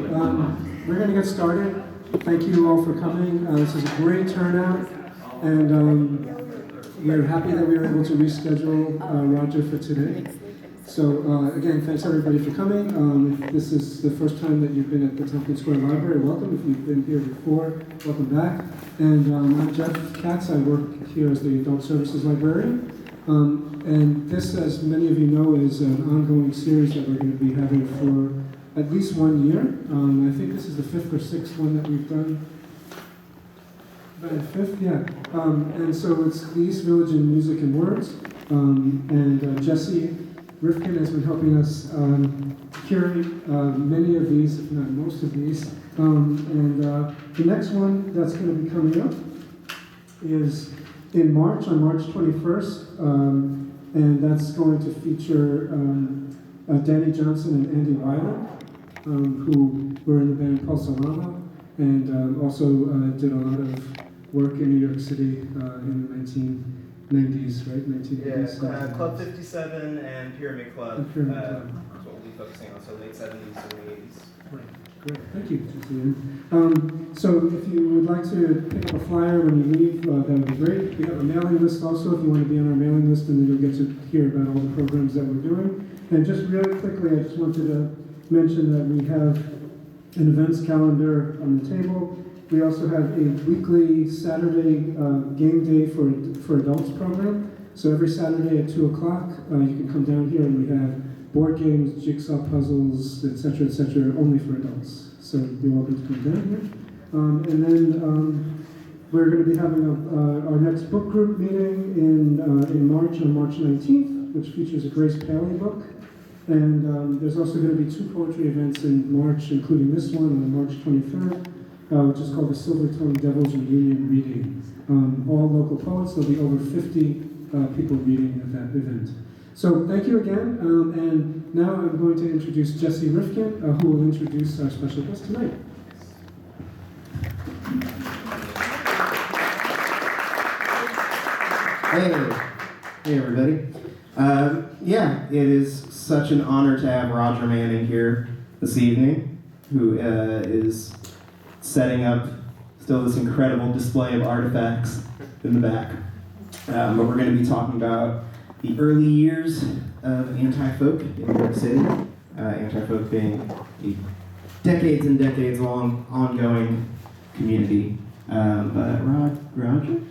We're going to get started. Thank you all for coming. This is a great turnout, and we're happy that we were able to reschedule Roger for today. So again, thanks everybody for coming. If this is the first time that you've been at the Tompkins Square Library, welcome. If you've been here before, welcome back. And I'm Jeff Katz. I work here as the Adult Services Librarian. And this, as many of you know, is an ongoing series that we're going to be having for at least 1 year. I think this is the 5th or 6th one that we've done. About the 5th, yeah. And so it's the East Village in Music and Words. And Jesse Rifkin has been helping us curate many of these, if not most of these. The next one that's going to be coming up is in March, on March 21st, and that's going to feature Danny Johnson and Andy Weiler, who were in the band Pulsalama, and also did a lot of work in New York City in the 1990s, right? 1980s. Yeah, Club 57 and Pyramid Club. And Pyramid Club. That's what we'll be focusing on, so late 70s, early 80s. Right, great, thank you, Julian. So if you would like to pick up a flyer when you leave, that would be great. We have a mailing list also, if you want to be on our mailing list, and then you'll get to hear about all the programs that we're doing. And just really quickly, I just wanted to mention that we have an events calendar on the table. We also have a weekly Saturday game day for adults program. So every Saturday at 2 o'clock, you can come down here and we have board games, jigsaw puzzles, etc., only for adults. So you're welcome to come down here. And then we're going to be having our next book group meeting in March, on March 19th, which features a Grace Paley book. And there's also going to be 2 poetry events in March, including this one on March 23rd, which is called the Silvertongue Devils Reunion Reading. All local poets. There'll be over 50 people reading at that event. So thank you again, and now I'm going to introduce Jesse Rifkin, who will introduce our special guest tonight. Hey everybody. Yeah, it is such an honor to have Roger Manning here this evening, who is setting up still this incredible display of artifacts in the back. But we're going to be talking about the early years of anti-folk in New York City. Anti-folk being a decades and decades long ongoing community. But Roger?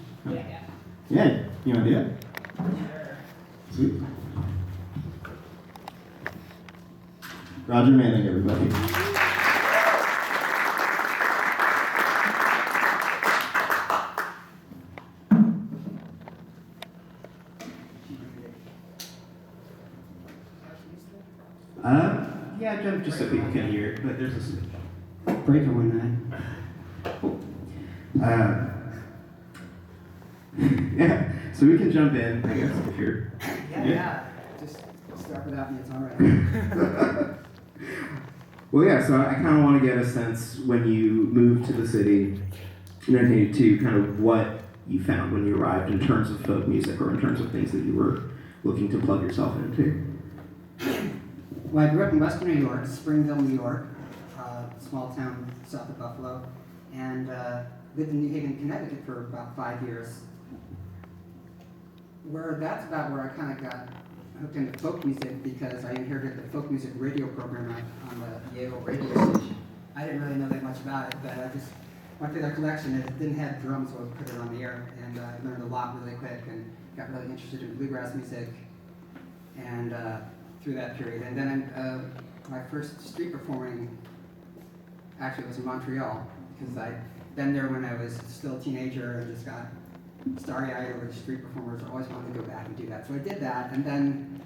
Yeah, you want to do it? Sweet. Roger Manning, everybody. Yeah, just so people can hear, but there's a switch. Breaker one night. Cool. Yeah, so we can jump in, I guess, if you're... Yeah. Just start without me, it's all right. Well, yeah, so I kind of want to get a sense when you moved to the city, to kind of what you found when you arrived in terms of folk music or in terms of things that you were looking to plug yourself into. Well, I grew up in Western New York, Springville, New York, small town south of Buffalo, and lived in New Haven, Connecticut for about 5 years. That's about where I kind of got hooked into folk music because I inherited the folk music radio program on the Yale radio station. I didn't really know that much about it, but I just went through their collection and it didn't have drums, so I put it on the air, and I learned a lot really quick and got really interested in bluegrass music and through that period. And then my first street performing actually was in Montreal because I'd been there when I was still a teenager and just got starry-eyed over the street performers. I always wanted to go back and do that. So I did that, and then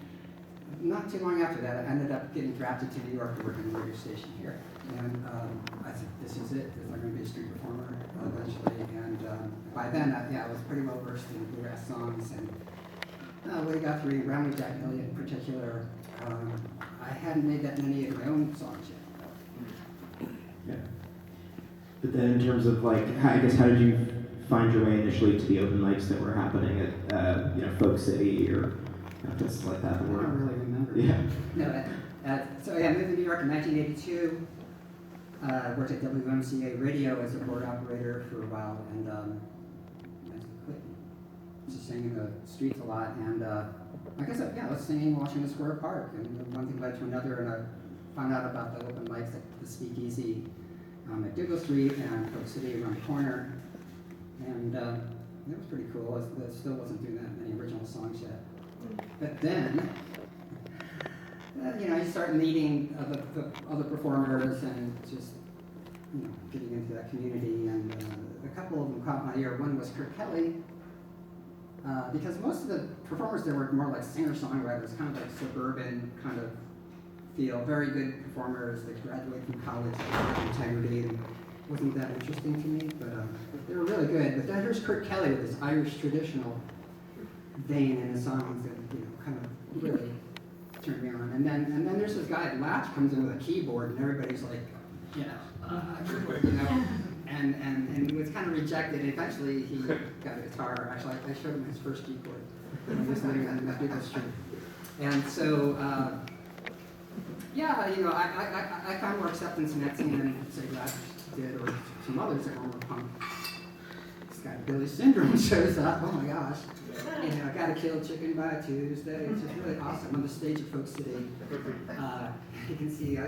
not too long after that, I ended up getting drafted to New York to work in the radio station here. And I said, this is it. I'm going to be a street performer eventually. And by then, I was pretty well versed in bluegrass songs. And Willie Guthrie, Brownie Jack Elliott in particular, I hadn't made that many of my own songs yet. Yeah. But then in terms of how did you find your way initially to the open mics that were happening at Folk City or places like that? I don't really remember. Yeah. No, so I moved to New York in 1982. Worked at WMCA Radio as a board operator for a while, and I quit. Just sang in the streets a lot, and I guess I was singing Washington Square Park, and one thing led to another, and I found out about the open mics at the Speakeasy at Diggle Street and Coke City around the corner, and it was pretty cool. I still wasn't doing that many original songs yet, but then. You start meeting other performers and just, getting into that community. And a couple of them caught my ear. One was Kurt Kelly, because most of the performers there were more like singer-songwriters, kind of like suburban kind of feel. Very good performers. They graduated from college with integrity, and it wasn't that interesting to me, but they were really good. But then here's Kurt Kelly with this Irish traditional vein in his songs that kind of really turned me on. And then there's this guy at Latch comes in with a keyboard, and everybody's like, and he was kind of rejected. And eventually he got a guitar. Actually, I showed him his first G chord. He was living on the Diggle Street. And so, I found more acceptance in that scene than say Latch did, or some others that were more punk. This guy Billy Syndrome shows up. Oh my gosh. I got to kill chicken by Tuesday. It's just really awesome on the stage at Folk City. You can see,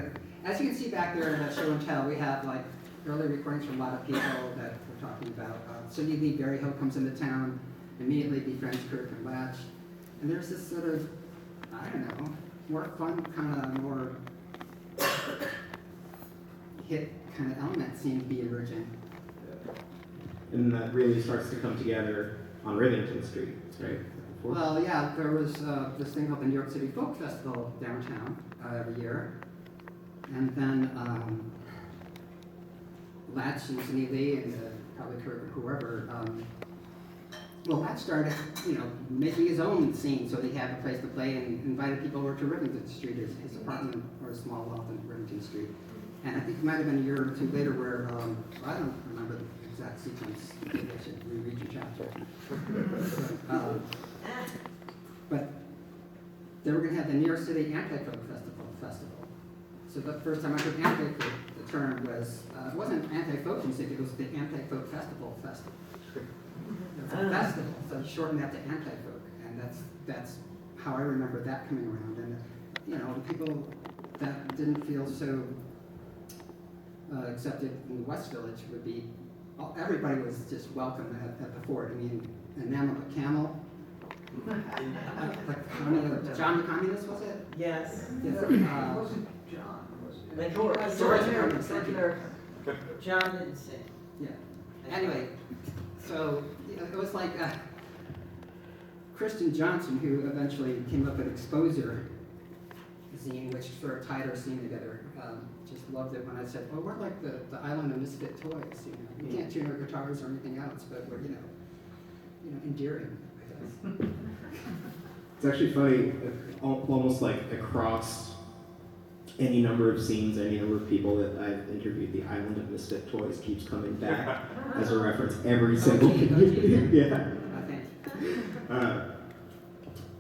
as you can see back there in the show and tell, we have like early recordings from a lot of people that we're talking about. Cindy Lee Berryhill comes into town, immediately befriends Kirk and Latch, and there's this sort of, I don't know, more fun kind of more hit kind of element seems to be emerging. And that really starts to come together on Rivington Street, right? Well, yeah, there was this thing called the New York City Folk Festival downtown every year. And then Latch and Cindy Lee and probably Kurt or whoever, Latch started, making his own scene so that he had a place to play and invited people over to Rivington Street, his apartment or a small loft in Rivington Street. And I think it might have been a year or two later where, I don't remember the exact sequence. Maybe I should reread your chapter. But they were going to have the New York City Anti-Folk Festival. So the first time I heard anti-folk, the term was, it wasn't anti-folk music, it was the Anti-Folk Festival. It's a festival, so you shorten that to anti-folk. And that's how I remember that coming around. And, the people that didn't feel so accepted in the West Village would be, everybody was just welcome at the fort. I mean, Enamel the Camel. John the Communist, was it? Yes. Yes. Wasn't John, was it? George. John didn't sing. Yeah. Anyway, so it was like Kristen Johnson, who eventually came up with Exposure zine, which sort of tied our scene together. Just loved it when I said, well, we're like the island of misfit toys. We can't tune our guitars or anything else, but we're endearing. It's actually funny, almost like across any number of scenes, any number of people that I've interviewed, the island of misfit toys keeps coming back as a reference every single yeah.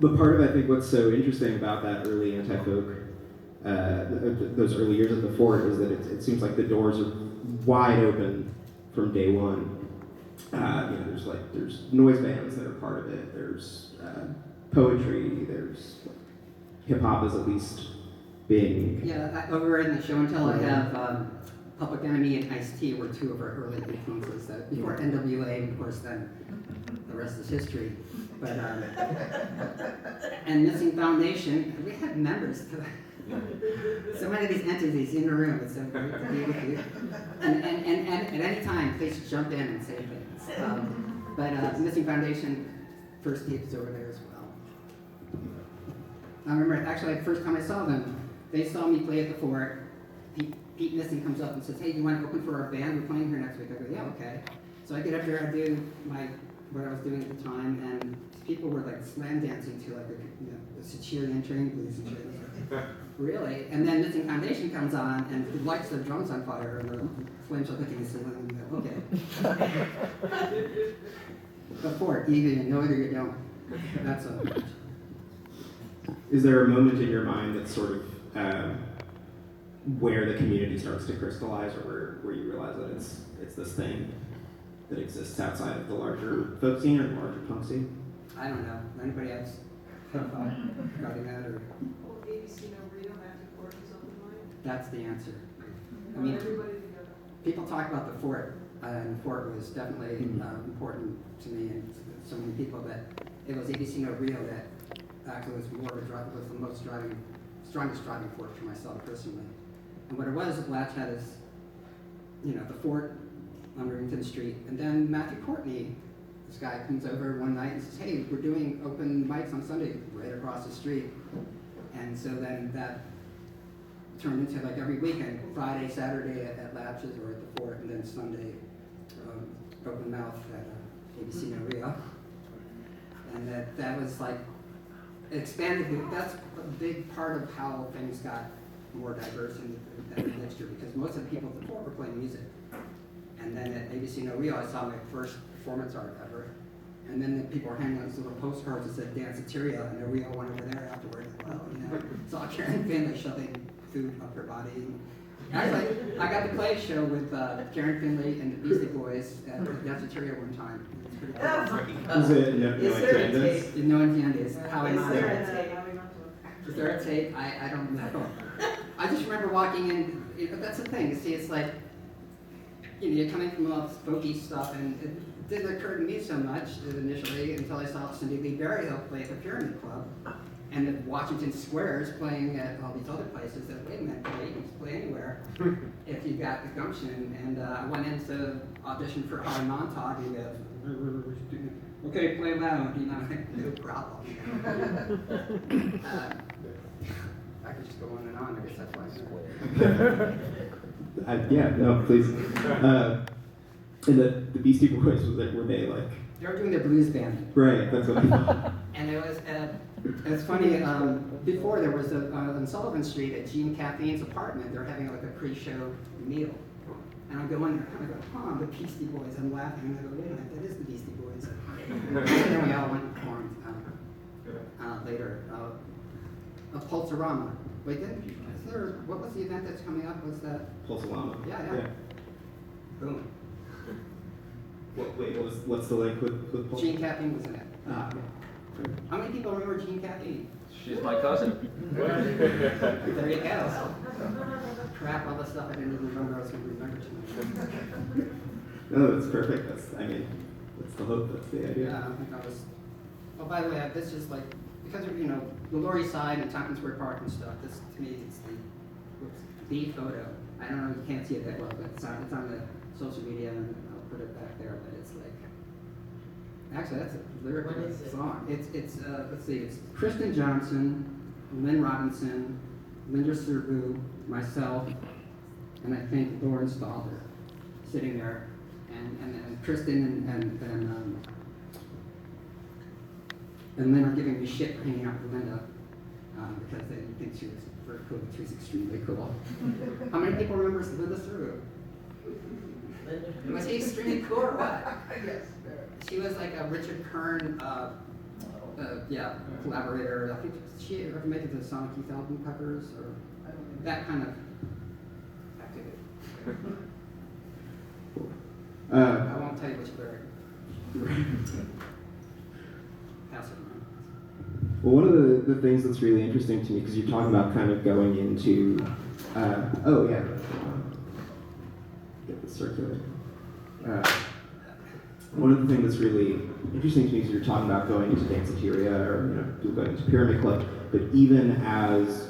But part of, I think, what's so interesting about that early anti-folk, those early years at the fort, is that it seems like the doors are wide open from day one. There's noise bands that are part of it. There's poetry. There's hip hop is at least being. Yeah, over in the show and tell, I have Public Enemy and Ice-T were two of our early influences. Before NWA, of course, then the rest is history. But and Missing Foundation, we had members. So many of these entities in the room. It's so great to be with you. And at any time, please jump in and say things. But Missing Foundation, first tape is over there as well. I remember, actually, the first time I saw them, they saw me play at the fort. Pete Missing comes up and says, hey, do you want to open for our band? We're playing here next week. I go, yeah, okay. So I get up there, I do what I was doing at the time, and people were like slam dancing to like the Sicilian train blues and shit. Really? And then Missing Foundation comes on and lights the drums on fire and the flames are licking the ceiling. And go, okay. The fort, either you know it or you don't. That's a. Is there a moment in your mind that sort of where the community starts to crystallize, or where you realize that it's this thing that exists outside of the larger folk scene or the larger punk scene? I don't know. Anybody else have regarding that, or ABC No Rio, Matthew Ford, something like that's the answer? I that? mean, Everybody together. people talk about the fort, and the fort was definitely important to me and so many people that it was ABC No Rio that actually was more of a drive, was the strongest driving force for myself personally. And what it was, Latch had is, the fort on Rivington Street, and then Matthew Courtney, this guy comes over one night and says, hey, we're doing open mics on Sunday right across the street. And so then that turned into like every weekend, Friday, Saturday at Latches or at the fort, and then Sunday open mouth at ABC No Rio. And that was like, it expanded, that's a big part of how things got more diverse and better mixture, because most of the people at the fort were playing music. And then at ABC No Rio, I saw my first performance art ever. And then the people were hanging on these little postcards that said Danceteria, and the Rio went over there afterwards. Well, saw Karen Finley shoving food up her body. Actually, I got to play a show with Karen Finley and the Beastie Boys at Danceteria one time. It was pretty cool. Was it no Is there a attendance? tape? No Entiendes, how am Is I? there a tape? Is there a tape? I don't know. I just remember walking in, that's the thing, you see, it's like, you're coming from all this folky stuff, and it didn't occur to me so much initially until I saw Cindy Lee Berryhill play at the Pyramid Club, and the Washington Squares playing at all these other places that, wait a minute, you can play anywhere if you got the gumption. And I went in to audition for Harry Montauk, and he goes, okay, play loud, no problem. I could just go on and on, I guess that's why. Yeah, no, please. And the Beastie Boys, were they like? They were doing their blues band. Right, that's what I thought. And it's funny, before there was on Sullivan Street at Gene Caffeine's apartment, they're having like a pre-show meal. And I go in there, and I go, the Beastie Boys. I'm laughing, and I go, wait a minute, that is the Beastie Boys. And then we all went and performed later. Pulsorama. Wait, what was the event that's coming up? Was that? Pulsalama. Yeah. Boom. What's the link with Pulsalama? Gene Caffeine was in it. How many people remember Gene Caffeine? She's my cousin. There you go. Crap, all the stuff I didn't even remember I was going to remember tonight. No, that's perfect. That's the hope. That's the idea. Yeah, I think I was. Oh, by the way, this is like, because of, the Lower East Side and Tompkins Square Park and stuff, this, to me, it's the photo. I don't know, you can't see it that well, but it's on the social media, and I'll put it back there, but it's like, actually, that's a lyric What of is the it? song. It's let's see, it's Kristen Johnson, Lynn Robinson, Linda Serbu, myself, and I think Lauren Stalder sitting there, and Kristen and Lynn are giving me shit for hanging out with Linda because they think she was very cool. She was extremely cool. How many people remember Linda Serbu? Was he extremely cool or what? Yes. She was like a Richard Kern, collaborator. I think she ever made it to the Sonic Youth album covers or that kind of activity. I won't tell you which lyric. Pass it around. Well, one of the things that's really interesting to me, because you're talking about kind of going into, get this circulating. One of the things that's really interesting to me is you're talking about going into Danceteria or going into Pyramid Club, but even as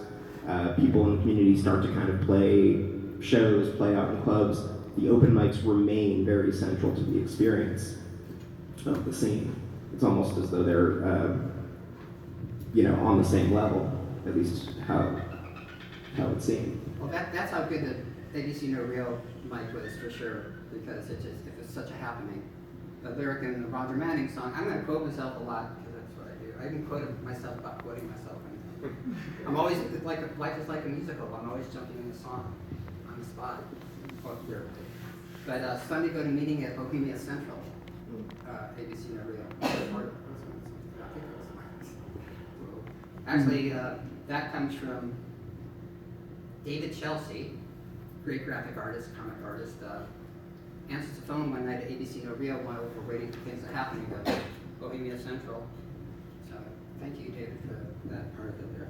people in the community start to kind of play shows, play out in clubs, the open mics remain very central to the experience of the scene. It's almost as though they're, on the same level, at least how it seemed. Well, that's how good the ABC No Real mic was for sure, because it was such a happening. The lyric in the Roger Manning song, I'm going to quote myself a lot because that's what I do. I even quote myself about quoting myself. I'm always, life is like a musical. I'm always jumping in the song on the spot. But Sunday go to meeting at Bohemia Central, ABC No Real. Actually, that comes from David Chelsea, great graphic artist, comic artist, answers the phone one night at ABC No Rio while we're waiting for things to happen at Bohemia Central. So thank you, David, for that part of it there.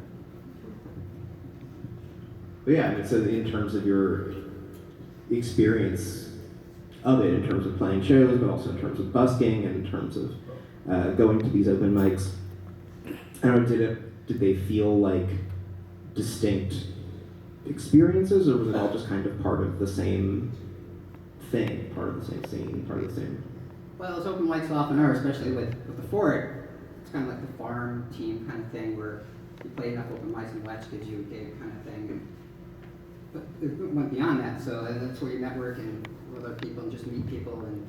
But yeah, I mean, so in terms of your experience of it, in terms of playing shows, but also in terms of busking and in terms of going to these open mics, I don't know, did they feel like distinct experiences, or was it all just kind of part of the same thing, part of the same scene, part of the same? Well, those open mics often are, especially with the Fort. It's kind of like the farm team kind of thing where you play enough open mics and Letch gives you a gig kind of thing. But it went beyond that, so that's where you network and with other people and just meet people. And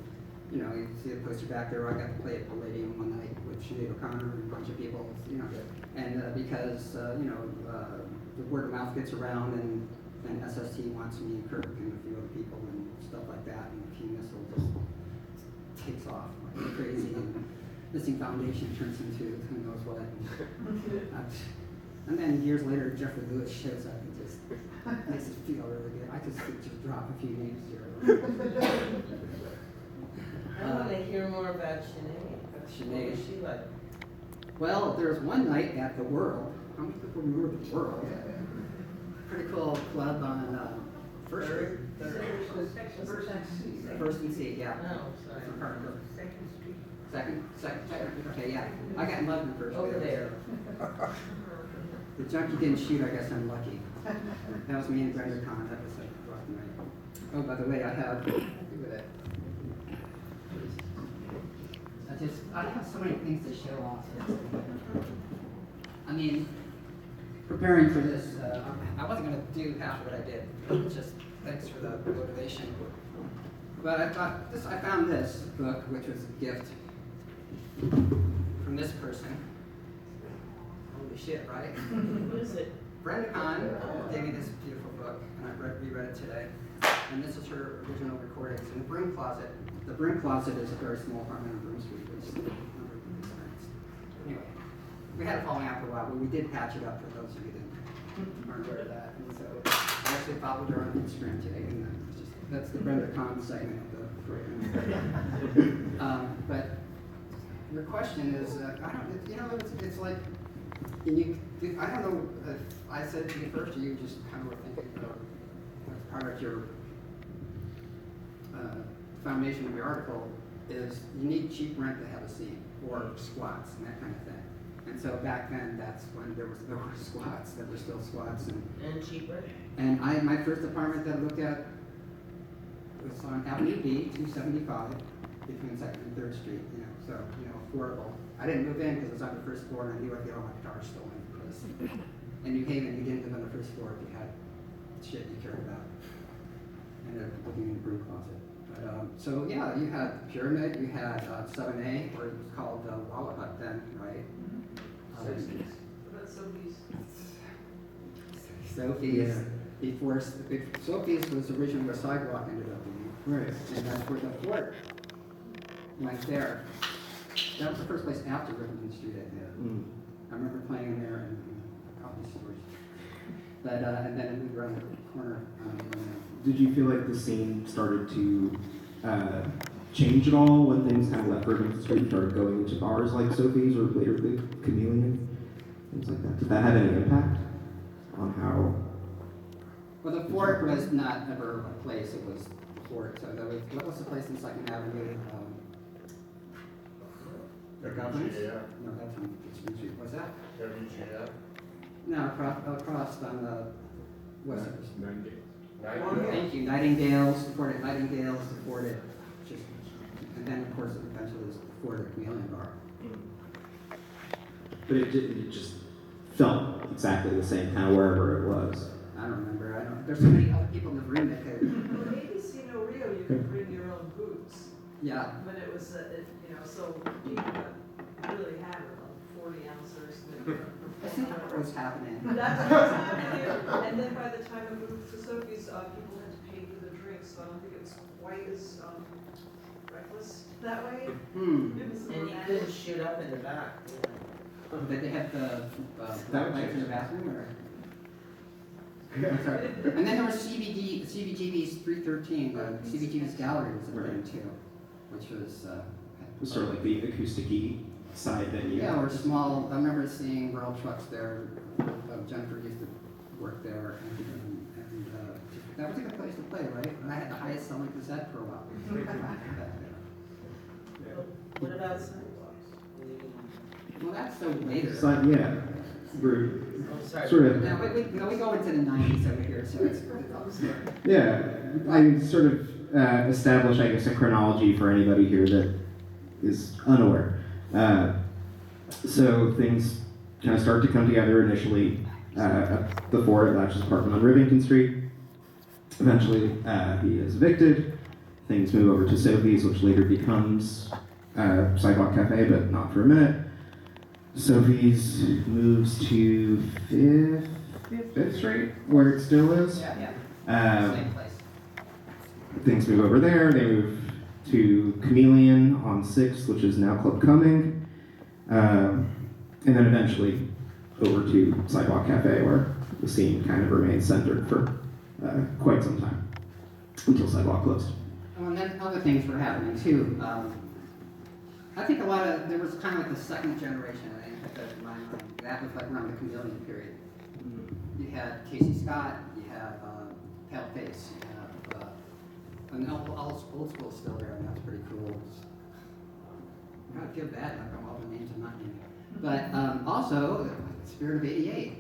you know, you see the poster back there. I got to play at Palladium one night with Sinead O'Connor and a bunch of people, you know, and because you know, the word of mouth gets around, and then SST wants me and Kirk and a few other people and stuff like that, and King Missile just takes off like crazy, and Missing Foundation turns into who knows what. And then years later, Jeffrey Lewis shows up and just makes it feel really good. I just could just drop a few names here. I want to hear more about Sinead. What was she like? Well, there was one night at the World. How many people remember the World? Pretty cool club on First Street. First and C, yeah. No, sorry. Second. Okay, yeah. I got in love in First. Over there. The junkie didn't shoot. I guess I'm lucky. That was me and Brenda Kahn. That was like a rough night. Oh, by the way, I have. Look at it. I have so many things to show off. I mean, preparing for this, I wasn't going to do half of what I did. Just thanks for the motivation. But I found this book, which was a gift from this person. Holy shit, right? What is it? Brenda Kahn gave me this beautiful book, and I reread it today. And this is her original recordings in the broom closet. The broom closet is a very small apartment on Broom Street, which is anyway, we had it falling out for a while, but we did patch it up for those of you that aren't aware of that. And so I actually followed her on Instagram today, and that's the Brenda Kahn segment of the program. But your question is, I don't, you know, it's like, I don't know if I said it to you first, or you just kind of were thinking, as part of your foundation of your article, is you need cheap rent to have a scene, or squats, and that kind of thing. And so back then, that's when there were squats, there were still squats. And cheaper? And my first apartment that I looked at was on Avenue B, 275, between 2nd and 3rd Street, you know, so, you know, affordable. I didn't move in because it was on the first floor, and I knew I'd get all my guitars stolen, because in New Haven, you didn't live on the first floor if you had shit you cared about. I ended up living in the broom closet. But, so yeah, you had Pyramid, you had 7A, or it was called Walla Hut then, right? That's Sophie's. Sophie's. Yeah. Before Sophie's was originally where Sidewalk ended up being. Right. And that's where the Fort went there. That was the first place after Rivington Street, I think. I remember playing in there and coffee stores. But, and then it moved around the corner. Did you feel like the scene started to change at all when things kind of left Rivington Street and started going into bars like Sophie's or later the Chameleon, things like that? Did that have any impact on how? Well, the Fort was not ever a place, it was the Fort. So there was, what was the place in 2nd Avenue? The Governors? No, that's on Richmond Street. What's that? WGF? No, across on the west. Nightingale. Thank you. Nightingale, supported Nightingale, supported just, and then of course eventually supported Chameleon Bar. But it just felt exactly the same kind of wherever it was. I don't remember. There's so many other people in the room that could. Well, ABC No Rio, you could bring your own boots. Yeah. When it was, you know, so people that really had it, like 40 ounces. I think what was happening. That's what was happening. And then by the time it moved to Sophie's, people had to pay for the drinks, so I don't think it was quite as reckless that way. It was And you couldn't shoot up in the back. Did they have the lights in the bathroom, or? That's right. And then there was CBGB's 313, CBGB's gallery was a thing too, which was, It was sort of like the acoustic-y side venue. yeah, or small, I remember seeing World Trucks there. Jennifer used to work there, and that was a good place to play, right? And I had the highest selling cassette for a while. What about sidewalks? Well, that's so later. So, yeah, we're Oh, sorry. sort of, No, we go into the 90s over here, so it's yeah, I sort of establish, I guess, a chronology for anybody here that is unaware. So things kind of start to come together initially at the Ford at Latches apartment on Rivington Street. Eventually, he is evicted. Things move over to Sophie's, which later becomes Sidewalk Cafe, but not for a minute. Sophie's moves to Fifth Street, where it still is. yeah, same place. Things move over there. They move to Chameleon on 6th, which is now Club Cumming. And then eventually over to Sidewalk Cafe, where the scene kind of remains centered for quite some time, until Sidewalk closed. Oh, and then other things were happening too. I think there was kind of like the second generation, I think, that in my mind. That was like around the Chameleon period. You had Casey Scott, you have Paleface, you have, and old school still there, and that's pretty cool. I gotta give that, like all the names I'm not naming. But also, Spirit of '88.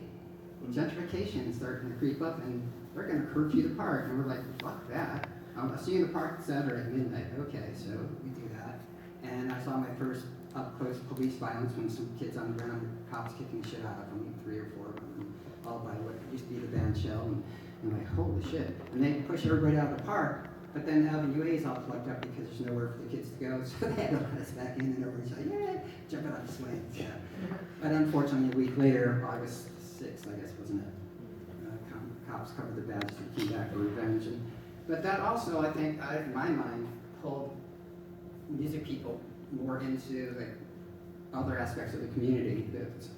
Gentrification is starting to creep up, and they're gonna curfew the park, and we're like, fuck that. I'll see you in the park Saturday at midnight. Okay, so we do that. And I saw my first up-close police violence when some kids on the ground, cops kicking the shit out of them, 3 or 4 of them, all by what used to be the band Shell, and I'm like, holy shit. And they push everybody out of the park, but then Avenue A is all plugged up because there's nowhere for the kids to go, so they had to let us back in, and everybody's like, yeah, jumping on the swings. Yeah. But unfortunately, a week later, August 6th, I guess, wasn't it? Cops covered the badges and came back for revenge. But that also, I think, in my mind, pulled music people more into like other aspects of the community,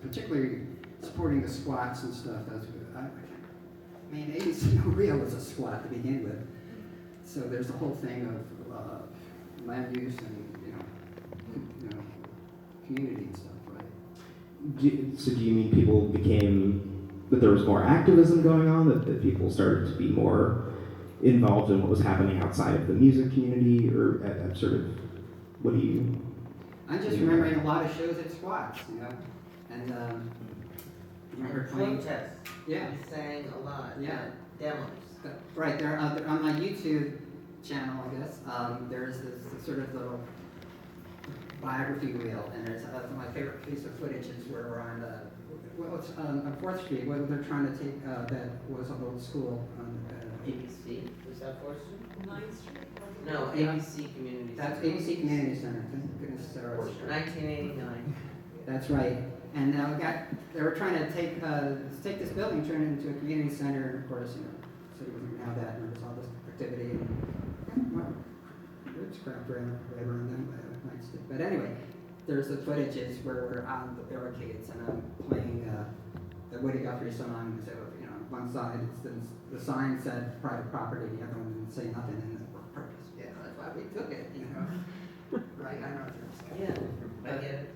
particularly supporting the squats and stuff. I mean, ABC No Real was a squat to begin with, so there's the whole thing of land use and you know community and stuff, right? So do you mean people that there was more activism going on, that people started to be more involved in what was happening outside of the music community, or at sort of, what do you... I'm just remembering a lot of shows at squats, and remember playing... Protests. Yeah. We sang a lot. Yeah. Demos. Right, there on my YouTube channel, I guess, there's this sort of little biography wheel, and there's my favorite piece of footage is where we're on it's on 4th Street, where they're trying to take that was an old school. ABC. Was that 4th Street? 9th Street? No, ABC Community That's Center. ABC Community Center. Thank goodness Sarah was there. 1989. That's right. And they were trying to take this building, turn it into a community center, and of course, city wasn't going to have that, and there was all this activity, and well, witchcraft right around them. But anyway, there's the footages where we're on the barricades, and I'm playing the Woody Guthrie song. So, one side, the sign said private property, the other one didn't say nothing, and the purpose. Yeah, that's why we took it, Right, I know what you're saying. Yeah, I get it.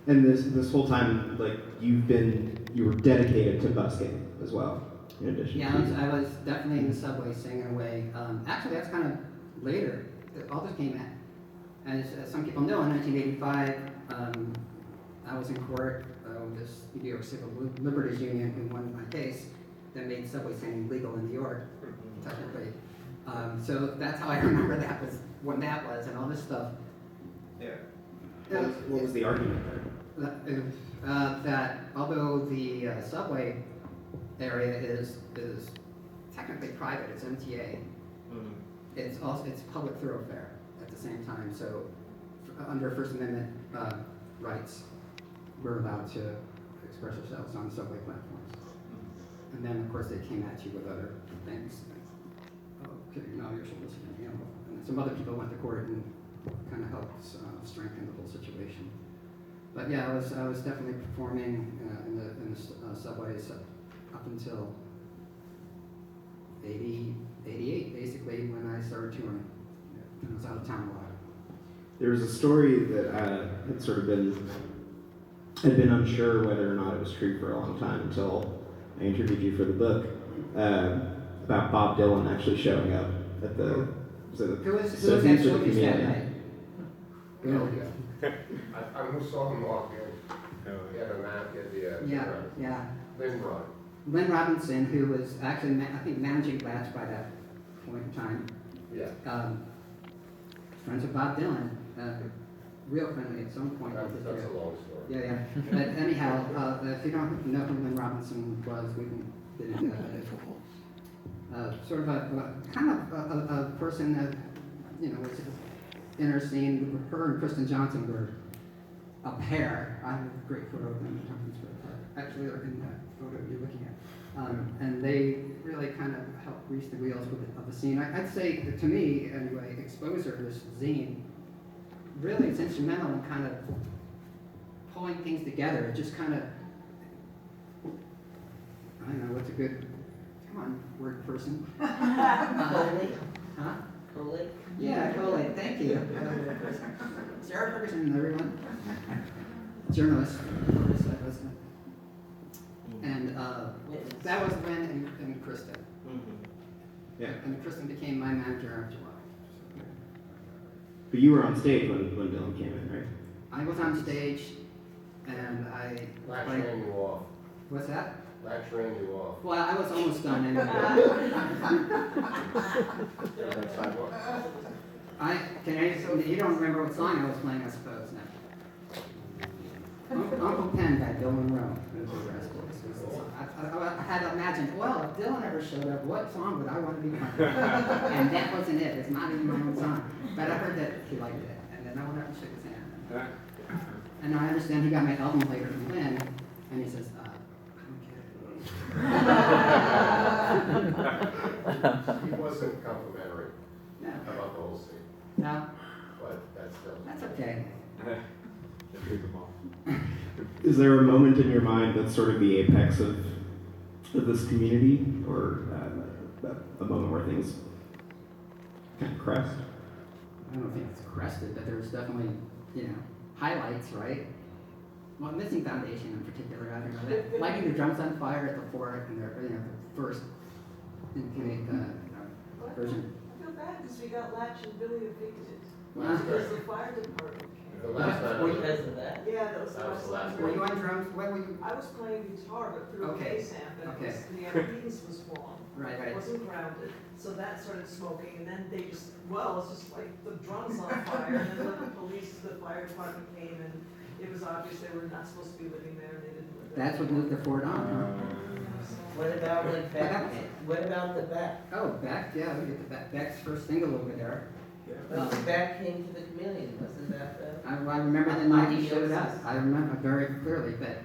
And this whole time, like, you were dedicated to busking as well, in addition Yeah, to... I was definitely in the subway singing away. Actually, that's kind of later. All this came at. As some people know, in 1985, I was in court with this New York Civil Liberties Union who won my case that made subway singing legal in New York, technically. So that's how I remember that was when that was and all this stuff. Yeah. What was the argument there? That although the subway area is technically private, it's MTA. It's public thoroughfare at the same time. So under First Amendment rights, we're allowed to express ourselves on subway platforms. And then of course they came at you with other things. Okay, now you're soliciting, And some other people went to court and kind of helped strengthen the whole situation. But yeah, I was definitely performing in the subways up until 88, basically, when I started touring. And I was out of town a lot. There was a story that had sort of had been unsure whether or not it was true for a long time until I interviewed you for the book about Bob Dylan actually showing up at the. Who was that Sophie's for the Sophie's that Community. night? Really? I saw him walk in. He had a map at the. Yeah. Lindrod. Lynn Robinson, who was actually, I think, managing Blatch by that point in time, Yeah. friends with Bob Dylan, real friendly at some point. That's a long story. Yeah. But anyhow, if you don't know who Lynn Robinson was, we can get into that. Sort of a kind of a person that, was in her scene. Her and Kristen Johnson were a pair. I have a great photo of them. Actually, they're in that photo you're looking at. And they really kind of helped grease the wheels of the scene. I'd say, to me, anyway, Exposure, this zine, really is instrumental in kind of pulling things together. It just kind of, I don't know, what's a good, come on, word person. Coley? Huh? Coley? Yeah, Coley, thank you. Sarah Ferguson, everyone. Journalist. And that was Lynn and Kristen. Yeah. And Kristen became my manager after a while. But you were on stage when Dylan came in, right? I was on stage, and I Latch like, ran you off. what's that? Latch ran you off. Well, I was almost done anyway. You don't remember what song I was playing, I suppose, now. Uncle Pen by Dylan Rowe. I had imagined, well, if Dylan ever showed up, what song would I want to be playing? And that wasn't it. It's not even my own song. But I heard that he liked it, and then I went up and shook his hand. And I understand he got my album later from Lynn, and he says, He wasn't complimentary no, about the whole scene, no, but that's still. that's okay. Is there a moment in your mind that's sort of the apex of this community, or a moment where things kind of crest? I don't think it's crested, but there's definitely, highlights, right? Well, Missing Foundation in particular, I don't know, that lighting the drums on fire at the fort and the first intimate version. I feel bad because we got Latch and Billy evicted. Wow. Because the fire department. The last time. Because of that? Yeah, that was the That was last the last time. Were you on drums? What were you? I was playing guitar, but through Okay. a bass amp, and Okay. the impedance was wrong. Right. It wasn't grounded, so that started smoking, and then they just, it's just like the drums on fire, and then the fire department came, and it was obvious they were not supposed to be living there, and they didn't live there. That's what moved the fort on, huh? What about when Beck, what about the Beck? Oh, Beck, yeah, we get the Beck's first single over there. When Beck came to the Chameleon, wasn't that the? I remember the night he showed up. I remember very clearly, but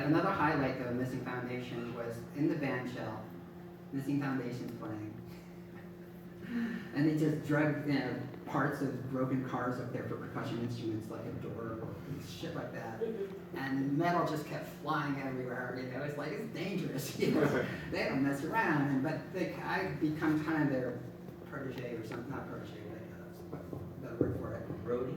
another highlight of Missing Foundation was in the band shell, Missing Foundation playing. And they just dragged, parts of broken cars up there for percussion instruments like a door or shit like that. And metal just kept flying everywhere, it's like, it's dangerous, They don't mess around, but I become kind of their protege or something, not protege, the word for it. Brody?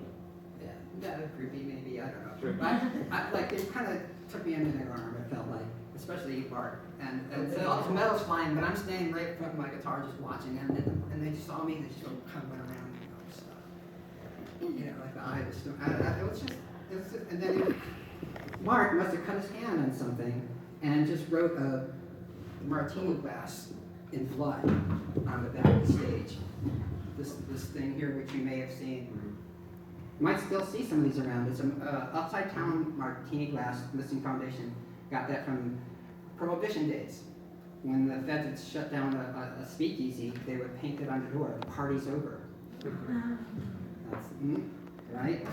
Yeah, creepy maybe, I don't know. But I like, they kind of took me under their arm, it felt like, especially Bart. And so all this metal's flying, but I'm standing right in front of my guitar just watching them, and they just saw me, and they just kind of went around, like the eye of the storm. It was just, and then Mark must have cut his hand on something, and just wrote a martini glass in blood on the back of the stage. This thing here, which you may have seen. You might still see some of these around. It's an upside down martini glass. Missing Foundation got that from Prohibition days. When the feds had shut down a speakeasy, they would paint it on the door, the party's over. That's, right?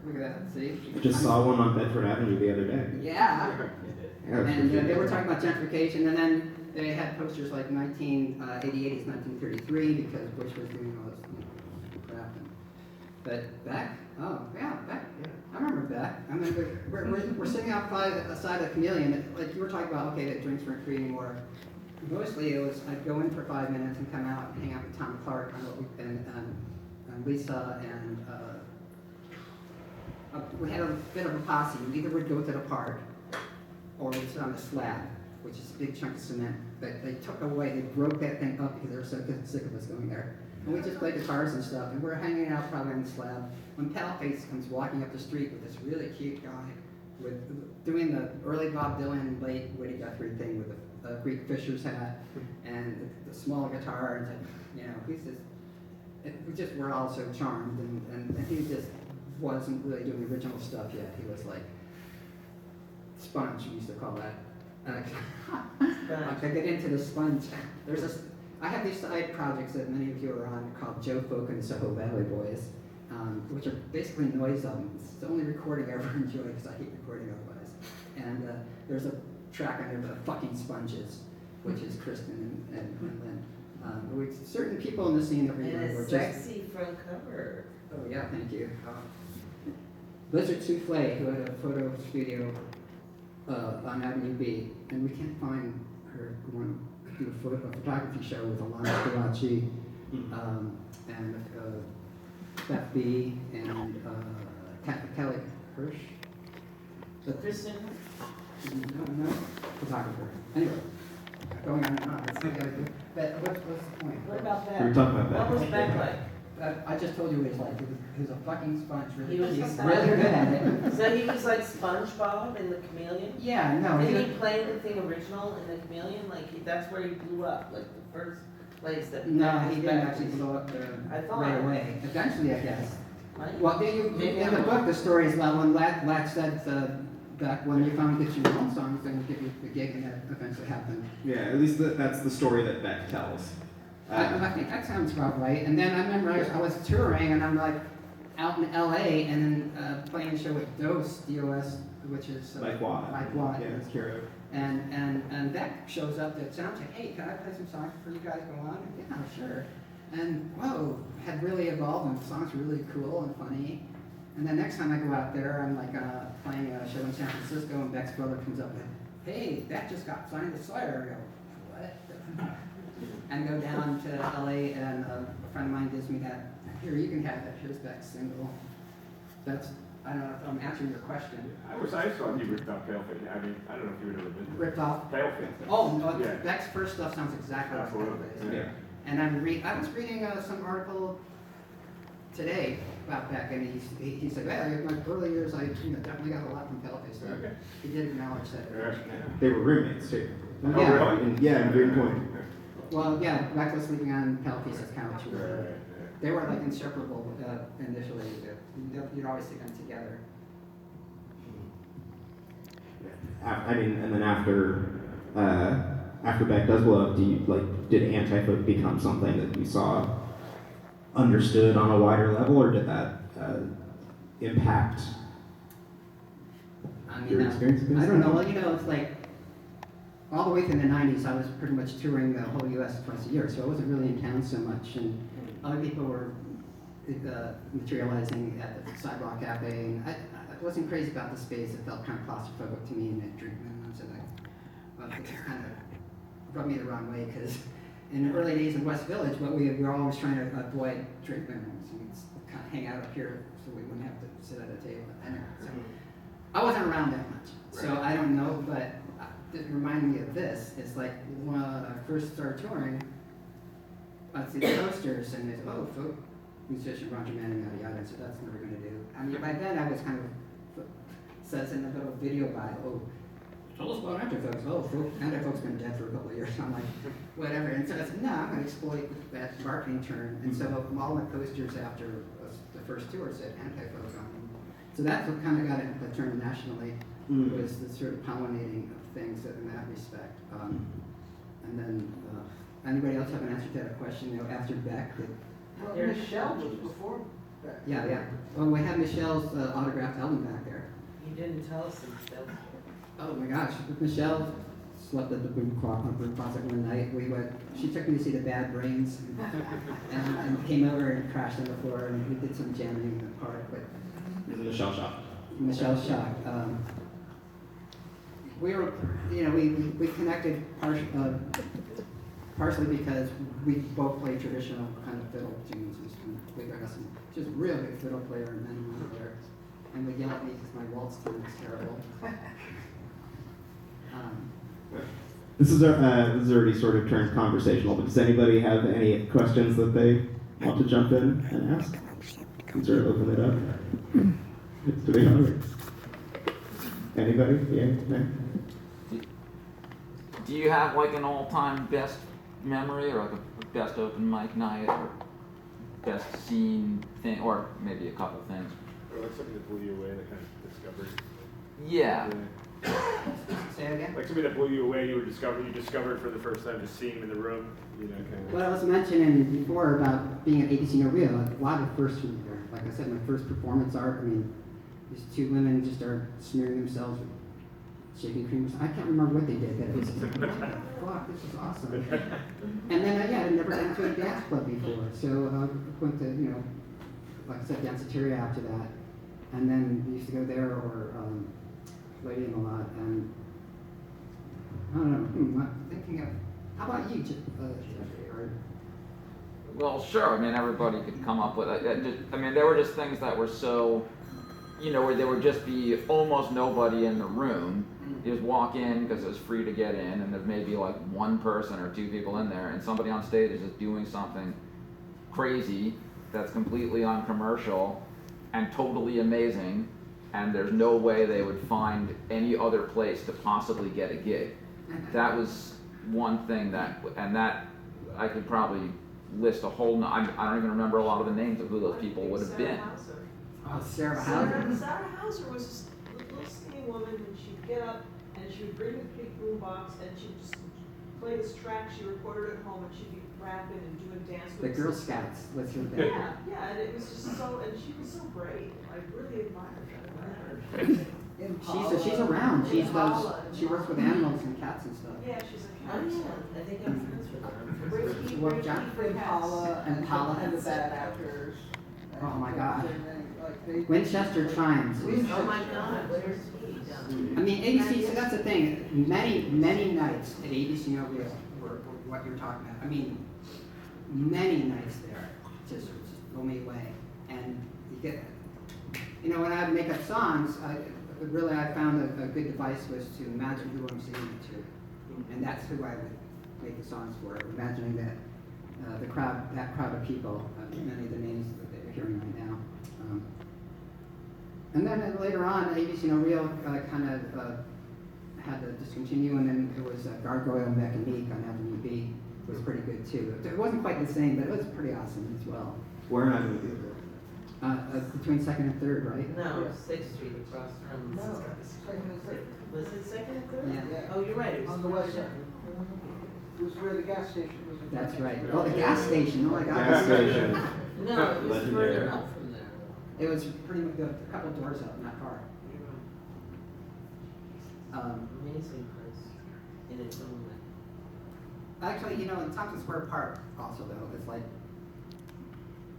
Look at that, see? I just saw one on Bedford Avenue the other day. Yeah. And they were talking about gentrification, and then they had posters like 1988 is 1933 because Bush was doing all this crap. But Beck, Beck, I remember that. I mean, we're sitting outside of Chameleon, like you were talking about, okay, that drinks weren't free anymore. Mostly it was, I'd go in for 5 minutes and come out and hang out with Tom Clark and Lisa and, we had a bit of a posse. We either would go to the park or we'd sit on the slab, which is a big chunk of cement that they took away. They broke that thing up because they were so sick of us going there. And we just played guitars and stuff, and we're hanging out probably on the slab. When Paleface comes walking up the street with this really cute guy, doing the early Bob Dylan, late Woody Guthrie thing with the Greek Fisher's hat and the small guitar, and you know, he's just, we're all so charmed, and he just wasn't really doing original stuff yet. He was like sponge, we used to call that. I get into the sponge. I have these side projects that many of you are on called Joe Folk and the Soho Valley Boys, which are basically noise albums. It's the only recording I ever enjoy because I hate recording otherwise. And there's a track on there, The Fucking Sponges, which is Kristen and Lynn. With certain people in the scene that we And were a just... sexy front cover. Oh yeah, thank you. Blizzard Souffle, who had a photo studio on Avenue B, and we can't find her going to do a photography show with Alana Skirachi, and Beth B, and Kelly Hirsch. Kristen? No, photographer. Anyway, going on and on. That's what I gotta do. But what's the point? What about We were that? talking about What that. was Beck like? I just told you what he's like. He was a fucking sponge. Really, He was he's a sponge. really good at it. So he was like SpongeBob in the Chameleon? Yeah, no. Did he play anything original in the Chameleon? Like that's where he blew up, like the first place that. No, he didn't Beck actually was- blow up I thought. right away. Eventually, I guess. Right? Well, in the book, the story is about when Lat said that when you finally get your own songs, then we'll give you the gig, and that eventually happened. Yeah, at least that's the story that Beck tells. I think that sounds about right. And then I remember I was touring, and I'm like out in LA, and then playing a show with DOS, which is Like what? Like what? Yeah, it's Kiro. And Beck shows up to sound check. Hey, can I play some songs for you guys? Go on. Yeah, sure. And whoa, had really evolved, and the songs were really cool and funny. And then next time I go out there, I'm like playing a show in San Francisco, and Beck's brother comes up and, hey, Beck just got signed to Slayer. I go, what? And go down to LA, and a friend of mine gives me that. Here, you can have it. Here's Beck's single. That's, I don't know if I'm answering your question. I thought he ripped off Paleface. I mean, I don't know if you would have been Ripped off. Paleface. Oh, no, Yeah. Beck's first stuff sounds exactly like Absolutely. Paleface. Yeah. And I was reading some article today about Beck, and he said, well, in my early years, I definitely got a lot from Paleface. So Okay. he did acknowledge that. Yeah. They were roommates too. Oh, Yeah. really? Yeah, in Greenpoint. Well, yeah, Beck was sleeping on Paleface's couch. Right. They were like inseparable initially. You'd always see them together. I mean, and then after Beck does blow up, did Anti-Folk become something that you saw understood on a wider level, or did that impact I your mean, experience? I don't know. Well, you know, it's like all the way through the 90s, I was pretty much touring the whole U.S. twice a year, so I wasn't really in town so much. And other people were materializing at the Sidewalk Cafe, and I wasn't crazy about the space. It felt kind of claustrophobic to me, and that drink minimums, and it just kind of rubbed me the wrong way, because in the early days in West Village, but we were always trying to avoid drink minimums, and we'd kind of hang out up here so we wouldn't have to sit at a table at dinner. So I wasn't around that much, so I don't know, but it reminded me of this. It's like when I first started touring, I'd see the posters, and it's, oh, folk musician Roger Manning, yada yada, so that's never going to do. I mean, by then I was kind of, says in the little video bio, oh, tell us about Anti-Folks. Oh, Anti-Folks been dead for a couple of years. I'm like, whatever. And so I said, no, I'm going to exploit that marketing term. And so all my posters after the first tour said Anti-Folks on them. So that's what kind of got it the term nationally, was the sort of pollinating of things in that respect. And then, anybody else have an answer to that question? You know, after Beck, Well, There's- Michelle was before that. yeah. Well, we have Michelle's autographed album back there. You didn't tell us some stuff. Oh my gosh, Michelle slept at the broom closet one night. She took me to see the Bad Brains, and came over and crashed on the floor, and we did some jamming in the park. But in the shell shop? Michelle Schock. We were, we connected partially because we both play traditional kind of fiddle tunes. And we got some just real good fiddle player and then one player. And would yell at me because my waltz tune is terrible. This is already sort of turned conversational, but does anybody have any questions that they want to jump in and ask? Can sort of open it up. Do they know? Anybody? Yeah? No? Do you have like an all-time best memory, or like a best open mic night, or best scene thing, or maybe a couple things? Or like something that blew you away, that kind of discovery. Yeah. Say it again? Like something that blew you away, you discovered for the first time, just seeing him in the room, kind of. What I was mentioning before about being at ABC No Real, like a lot of first, like I said, my first performance art, I mean, these two women just are smearing themselves with shaving cream. I can't remember what they did, but it was like, what the fuck, this is awesome. And then, I'd never been to a dance club before, so I went to, like I said, Danceteria after that. And then we used to go there or Palladium a lot, and I don't know, I'm thinking of, how about you, Jeffrey? Well, sure. I mean, everybody could come up with it. There were just things that were so, where there would just be almost nobody in the room. You just walk in because it was free to get in, and there's maybe like one person or two people in there, and somebody on stage is just doing something crazy that's completely uncommercial and totally amazing, and there's no way they would find any other place to possibly get a gig. That was one thing that I could probably list a whole, I don't even remember a lot of the names of who those people would have been. Oh, Sarah Hauser. Sarah Hauser was this little skinny woman, and she'd get up and she would bring the big boom box and she'd just play this track she recorded at home, and she'd be rapping and doing dance The moves. Girl Scouts, what's her name? Yeah, and it was just so, and she was so great. I really admired her. She's around. She works with animals and cats and stuff. Yeah, she's a Oh, cat. yeah, I think I'm friends with her. Reiki, Well, Reiki Jack for cats. and Paula and the bad actors. Oh my God. Like they- Winchester Chimes. Oh my God, where's he? I mean, ABC, so that's the thing. Many nights at ABC No Real were what you're talking about. I mean, many nights there just blow me away. And you get, when I would make up songs, I found a good device was to imagine who I'm singing it to. And that's who I would make the songs for, imagining that that crowd of people, many of the names that they're hearing right now. And then later on, ABC No Real kind of had to discontinue, and then it was Gargoyle and Mechanique on Avenue B. It was pretty good too. It wasn't quite the same, but it was pretty awesome as well. Where am I going to be? Between 2nd and 3rd, right? No, 6th Street across from. No. Was it 2nd and 3rd? Yeah. Oh, you're right. It was On the west side. It was where the gas station was. That's right. Oh, the gas station. Oh my God. Gas station. No, it was Legendary. further up from there. It was pretty much a couple doors up, not far. Amazing place in its own way. Actually, in Thompson Square Park also, though, it's like,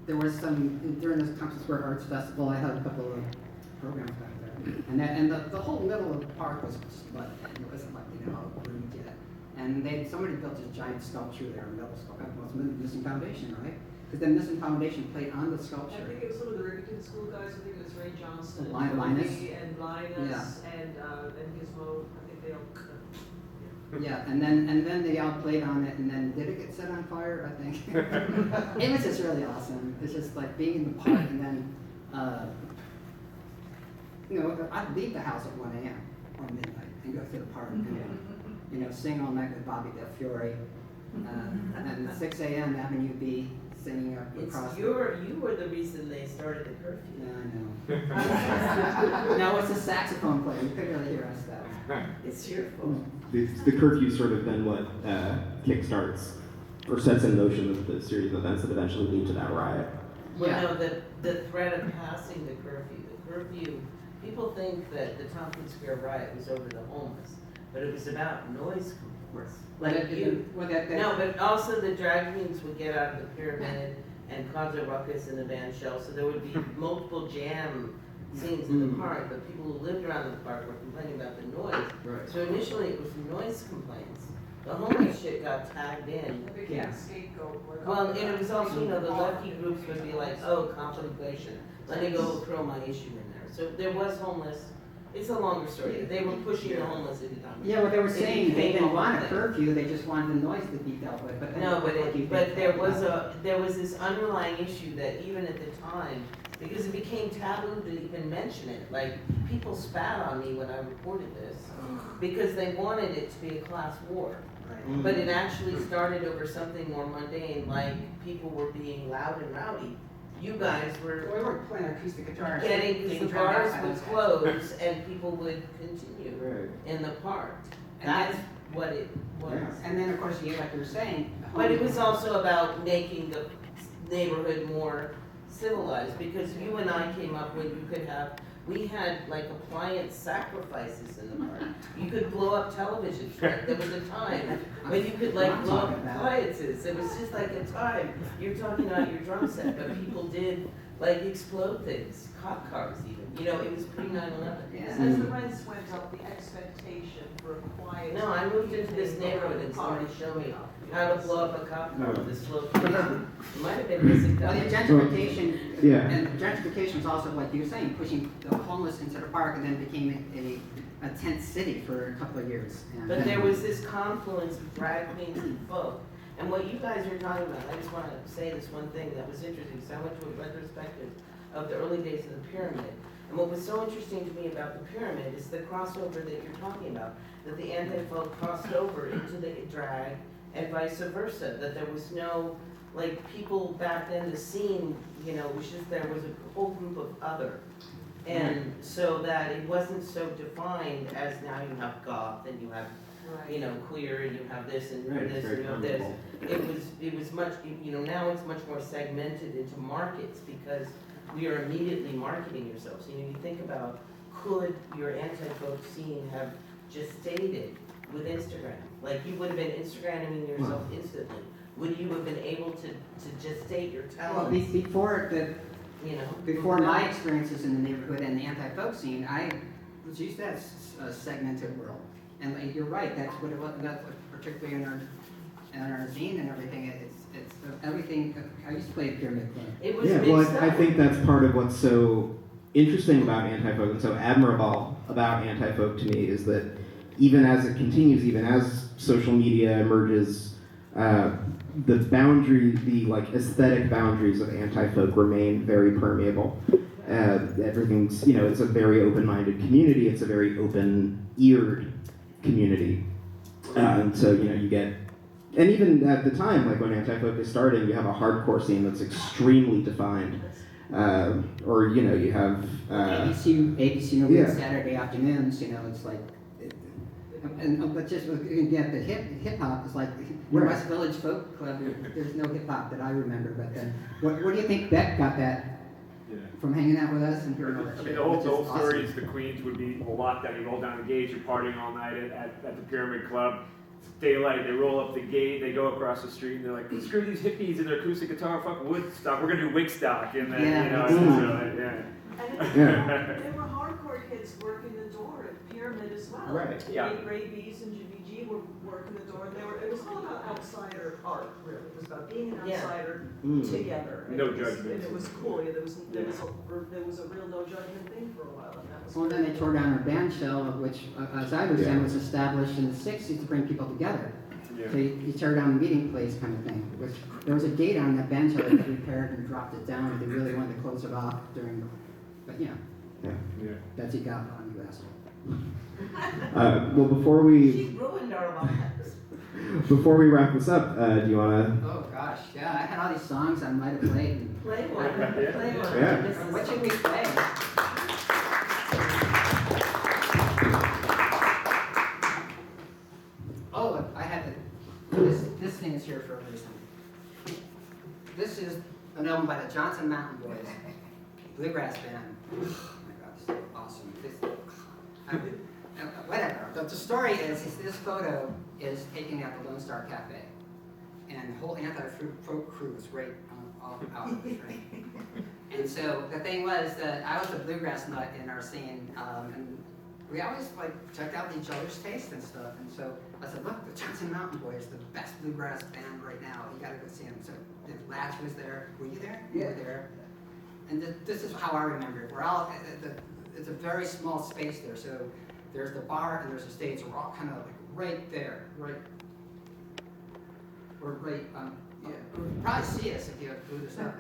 there was during this Thompson Square Arts Festival, I had a couple of programs back there. And the whole middle of the park was just mud, and it wasn't like, groomed yet. And somebody built this giant sculpture there, a metal sculpture, well, it's Missing Foundation, right? Because then Missing Foundation played on the I sculpture. think it was some of the Rickerton School guys. I think it was Ray Johnston, and Linus? Toby, and Linus, and Gizmo. I think they all. Yeah, and then they all played on it, and then did it get set on fire? I think it was just really awesome. It's just like being in the park, and then I'd leave the house at 1 a.m. or midnight and go to the park, and sing all night with Bobby Del Fiore, and then at 6 a.m. Avenue B, singing up across. You were the reason they started the curfew. Yeah, I know. No, it's a saxophone player. You couldn't really hear us though. It's your fault. The curfew's sort of been what kickstarts or sets in motion the series of events that eventually lead to that riot. Well, Yeah. no, the threat of passing the curfew, people think that the Tompkins Square riot was over the homeless, but it was about noise complaints. No, but also the drag queens would get out of the pyramid and cause a ruckus in the band shell, so there would be multiple jam scenes in the park, but people who lived around the park were complaining about the noise. Right. So initially it was noise complaints. The homeless shit got tagged in. It became a scapegoat. Well, and it was also, you know, the lefty groups would be like, oh, contemplation, let me go throw my issue in there. So there was homeless, it's a longer story, they were pushing the homeless into town. Yeah, well, they were saying they became didn't want a thing. curfew, they just wanted the noise to be dealt with, but then. No, but there was a. there was this underlying issue that even at the time, because it became taboo to even mention it, like, people spat on me when I reported this, because they wanted it to be a class war. But it actually started over something more mundane, like people were being loud and rowdy. You guys were We were playing acoustic guitar. getting, because the bars would close and people would continue Right. in the park. And That's what it was. Yeah. And then, of course, you, like you were saying. But it was also about making the neighborhood more civilized, because you and I came up with, you could have, we had like appliance sacrifices in the park. You could blow up televisions, right? There was a time when you could like blow up appliances. It was just like a time. You're talking about your drum set, but people did like explode things, cop cars even. You know, it was pre 9/11. As the rents went up, the expectation for a quiet. No, I moved into this neighborhood and somebody showed me how to blow up a cop car with this slow. It might have been basic. Well, the gentrification, Yeah. and gentrification is also, like you were saying, pushing the homeless into the park and then became a tent city for a couple of years. And But there was this confluence of drag queens and folk. And what you guys are talking about, I just want to say this one thing that was interesting. So I went to a retrospective of the early days of the pyramid. And what was so interesting to me about the pyramid is the crossover that you're talking about, that the anti-folk crossed over into the drag and vice versa, that there was no, like, people back then, the scene, you know, was just, there was a whole group of other. And so that it wasn't so defined as now you have goth and you have, you know, queer and you have this and you have this and you have this. It was much, you know, now it's much more segmented into markets because we are immediately marketing yourselves. You know, you think about, could your anti-folk scene have gestated with Instagram? Like, you would have been Instagramming yourself instantly. Would you have been able to gestate your Well, talents, before the, you know? before my experiences in the neighborhood and the anti-folk scene, I was used to that segmented world. And like, you're right, that's what it was, that's what, particularly in our zine and everything, it's everything. I used to play at Pyramid Club. It was Yeah, big well, stuff. I think that's part of what's so interesting about anti-folk and so admirable about anti-folk to me is that even as it continues, even as social media emerges, the boundary, the like aesthetic boundaries of anti-folk remain very permeable. Everything's, you know, it's a very open-minded community. It's a very open-eared community. And so, you know, you get, and even at the time, like when anti-folk is starting, you have a hardcore scene that's extremely defined. Or, you know, you have... ABC yeah. Saturday afternoons, you know, it's like, but just, yeah, the hip hop is like, Right. West Village Folk Club, there's no hip hop that I remember, but then, where do you think Beck got that from hanging out with us and hearing all that I shit? mean, the whole which is awesome. story is the Queens would be locked down. You roll down the gate, you're partying all night at the Pyramid Club. It's daylight, they roll up the gate, they go across the street, and they're like, screw these hippies and their acoustic guitar, fuck Woodstock, we're gonna do Wickstock. And then, Yeah, you know, exactly. yeah. And there were hardcore kids working the door at Pyramid as well. Right, yeah. Ray B's and Jimmy G were working the door, and it was all about outsider art, really. It was about being an Yeah. outsider together. No And it was- judgment. And it was cool. There was a real no judgment thing for a while, and that was. Well, then they tore down our band shell, which, as I understand, was established in the 60s to bring people together. Yeah. So you tear down the meeting place kind of thing, which there was a gate on that band shell that got repaired and dropped it down. They really wanted to close it off during, but you know, Yeah. Betsy got on you asshole. Well, before we She ruined our lives. wrap this up, do you want to... Oh gosh, yeah, I had all these songs I might have played. And Play one, play one. Yeah. This is- what should we play? Oh, I had this thing is here for a reason. This is an album by the Johnson Mountain Boys, bluegrass band. Oh my God, this is awesome. Whatever. The story is this photo is taken at the Lone Star Cafe, and the whole anti-folk crew is right all out of the frame. And so the thing was that I was a bluegrass nut in our scene, and we always like checked out each other's taste and stuff. And so I said, look, the Johnson Mountain Boys, the best bluegrass band right now. You gotta go see them. So Latch was there. Were you there? Yeah. You were there. And this is how I remember it. We're all it's a very small space there. So there's the bar and there's the stage. So we're all kind of like right there, right. Or right. You'd probably see us if you had food or stuff.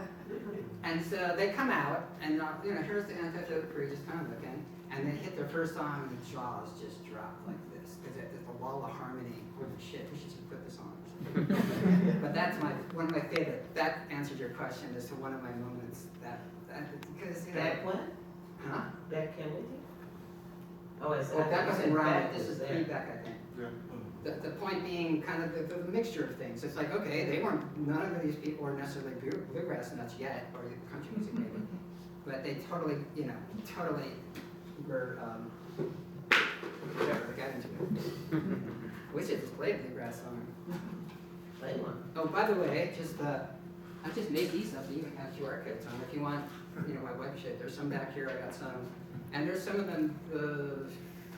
And so they come out, and here's the Anti-Folk Crew just kind of looking, and they hit their first song, and the jaws just drop like this, because the wall of harmony. Holy shit, we should put this on. But that's one of my favorite. That answered your question as to one of my moments. Because Back when? Huh? Back Kennedy? Oh, is Well, that wasn't right. This is is there. feedback, I think. Yeah. The point being kind of the mixture of things. It's like, okay, none of these people are necessarily bluegrass nuts yet, or country music maybe, but they totally were, whatever, they got into it. We should just play a bluegrass song. Play one. Oh, by the way, I just made these up, they even have QR codes on. If you want, my website, there's some back here, I got some. And there's some of them,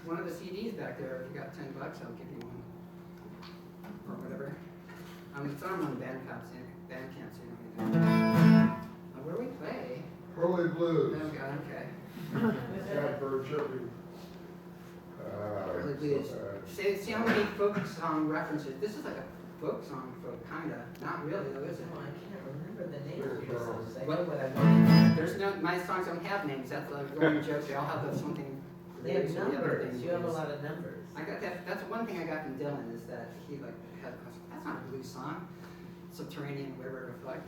one of the CDs back there, if you got $10, I'll give you one. Or whatever. It's on Bandcamp soon. Where do we play? Hurley Blues. Oh God, okay. Got bird chirping. Really Blues. See how many folk song references? This is like a folk song, kinda. Not really though, is it? Oh, I can't remember the name of your songs. I What? know what I mean. My songs don't have names. That's a running joke. They all have something. They have lyrics or the other numbers. thing You have a is. lot of numbers. I got that. That's one thing I got from Dylan is that he like had. That's not a blues song. Subterranean river of like,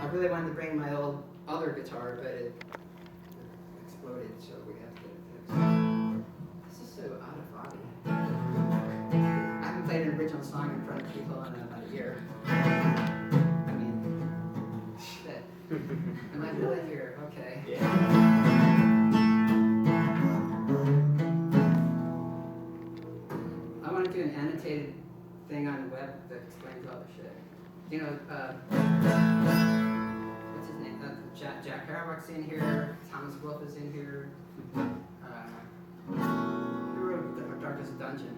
I really wanted to bring my old other guitar, but it exploded, so we have to get it fixed. This is so out of body. I haven't played an original song in front of people in about a year. I mean, shit. Am I really here? Okay. I want to do an annotated thing on the web that explains all the shit. What's his name? Jack Kerouac's in here. Thomas Wolfe is in here. Who wrote The Darkest Dungeon?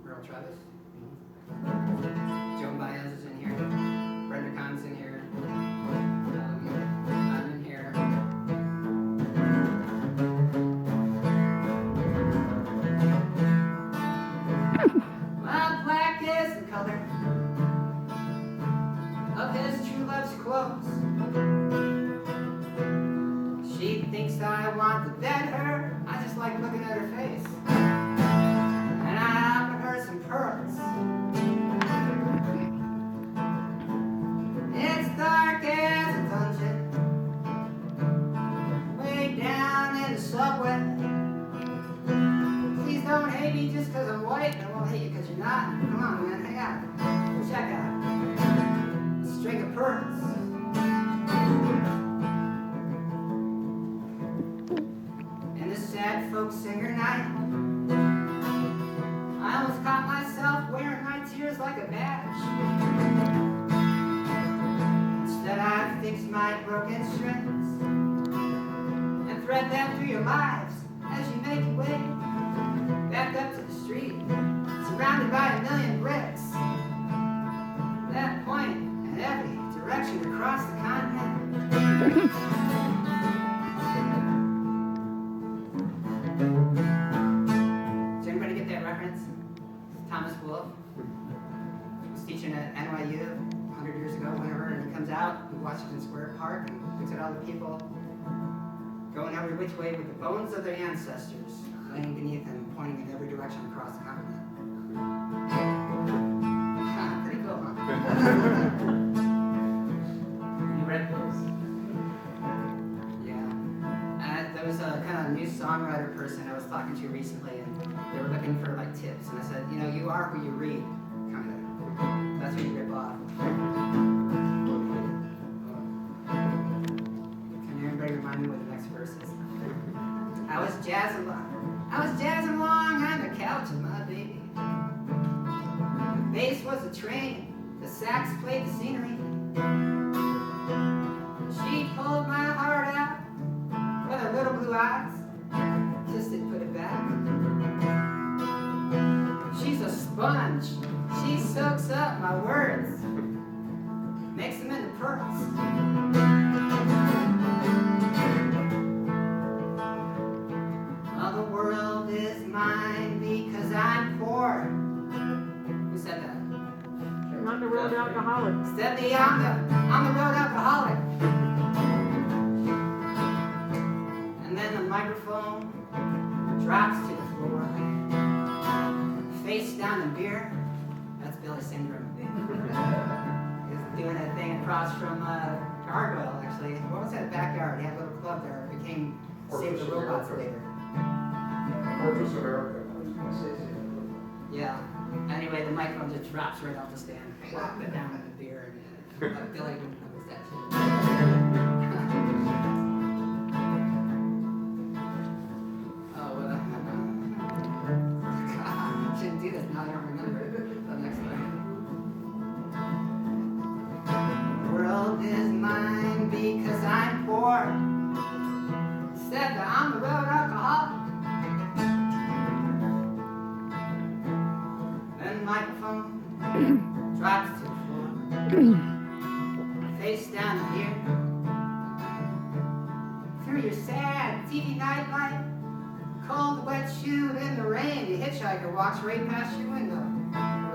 Earl Travis. Joan Baez is in here. Brenda Kahn's in here. I'm in here. My black is the color of his true love's clothes. She thinks I want to bet her. I just like looking at her face. And I offer her some pearls. It's dark as a dungeon, way down in the subway. Please don't hate me just because I'm white, and I won't hate you because you're not. Come on, man, hang out. Check out a string of pearls. In this sad folk singer night, I almost caught myself wearing my tears like a badge. Instead, I fix my broken strings and thread them through your lives as you make your way back up to the street, surrounded by a million bricks that point in every direction across the continent. Does anybody get that reference? Thomas Wolfe was teaching at NYU 100 years ago, whenever, and he comes out in Washington Square Park and looks at all the people going every which way with the bones of their ancestors laying beneath him, pointing in every direction across the continent. Pretty cool, huh? You read those? Yeah. There was a kind of new songwriter person I was talking to recently, and they were looking for like tips, and I said, you are who you read, kind of. That's what you rip off. Can anybody remind me what the next verse is? I was jazzing along on the couch with my baby. The bass was a train, the the sax played the scenery. She pulled my heart out with her little blue eyes, kissed it, put it back. She's a sponge. She soaks up my words, makes them into pearls. Well, the world is mine because I'm poor. Who said that? On the road alcoholic. Said the on the road alcoholic. And then the microphone drops to the floor. Face down in beer. That's Billy Syndrome. He's doing a thing across from Gargoyle, actually. What was that backyard? He had a little club there. It became Save the Robots later. Fortress America. Yeah. Anyway, the microphone just drops right off the stand. Plop it down with the beer. And Billy knows that too. Oh, well, God, I shouldn't do this now. I don't remember the next one. The world is mine because I'm poor. Said that I'm the road alcoholic. Then the microphone drops to the floor. Face down here. Through your sad TV nightlight, cold wet shoe in the rain, the hitchhiker walks right past your window.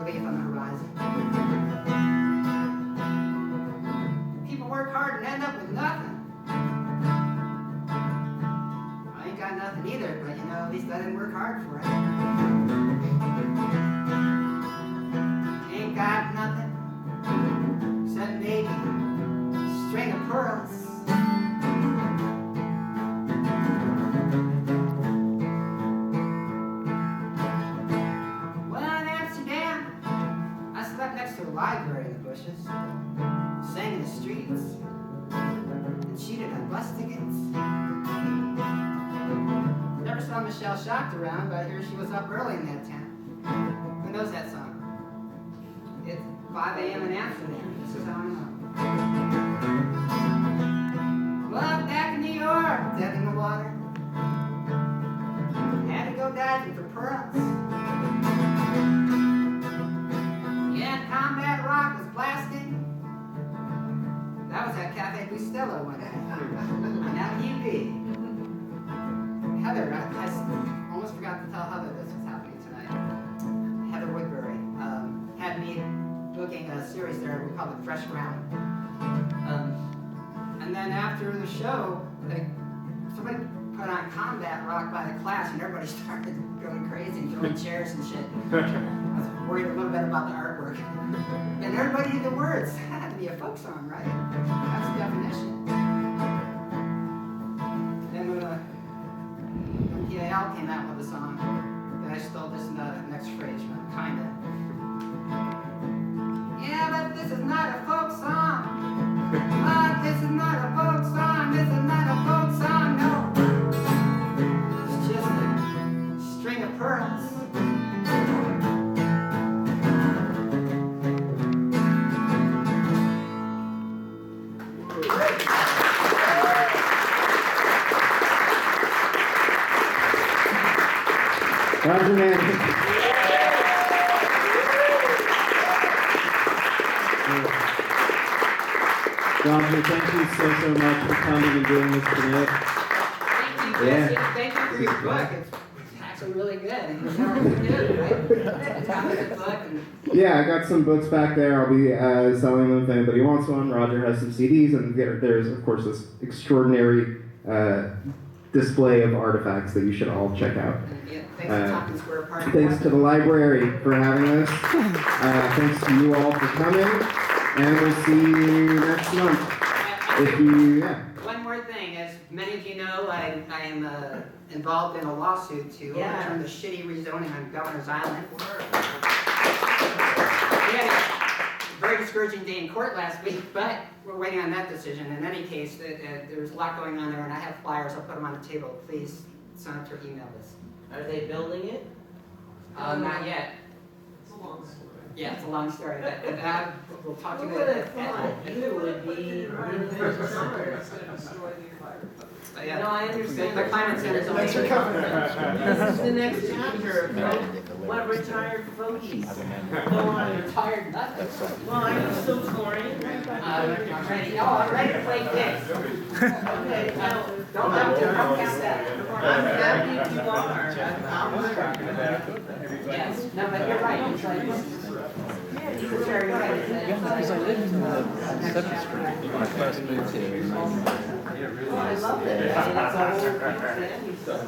Relief on the horizon. People work hard and end up with nothing. I ain't got nothing either, but you know, at least I didn't work hard for it. Ain't got nothing, except maybe a string of pearls. Well, in Amsterdam, I slept next to a library in the bushes, sang in the streets, and cheated on bus tickets. Never saw Michelle Schacht around, but I hear she was up early in that town. Who knows that song? It's 5 a.m. in Amsterdam. This is how I know. Well, back in New York, dead in the water. Had to go diving for pearls. Yeah, Combat Rock was blasting. That was at Cafe Bustelo one day. Now you be. Heather, I almost forgot to tell Heather this was happening tonight. Heather Woodbury had me booking a series there we called it Fresh Ground. And then after the show, somebody put on Combat Rock by the class, and everybody started going crazy and throwing chairs and shit. I was worried a little bit about the artwork. And everybody knew the words. It had to be a folk song, right? That's the definition. Then when PAL came out with a song, then I stole this next phrase from it, kinda. Yeah, but this is not a folk song. But this is not a folk song. This is not a folk song, no. It's just a string of pearls. Roger Mann. Roger, thank you so much for coming and doing this tonight. Thank you, Jesse. Thank you for your book. It's actually really good. And you know what you do, right? It's got a good book. Yeah, I got some books back there. I'll be selling them if anybody wants one. Roger has some CDs, and there's, of course, this extraordinary display of artifacts that you should all check out. Yeah, thanks to Tompkins Square Park. Thanks to the library for having us. Thanks to you all for coming, and we'll see you next month. If you, yeah. One more thing, as many of you know, I am involved in a lawsuit to overturn the shitty rezoning on Governor's Island. We had a very discouraging day in court last week, but we're waiting on that decision. In any case, there's a lot going on there, and I have flyers. I'll put them on the table. Please sign up to email this. Are they building it? Not yet. It's a long story. Yeah, it's a long story, we'll talk to Who you would at, have thought you would be really concerned? It's gonna destroy the fire. yeah. No, I understand. The climate center is Thanks for only. coming. This is the next chapter of what retired folkies go on. Retired nothing. Well, are you still touring? I'm ready, oh, I'm ready to play this. Okay, now, Don't count that. I'm happy if you are. Yes, no, but you're right, it's like, you're very right. Because I lived in 7th Street. My first moved here in I love it. I mean, it's a whole family stuff.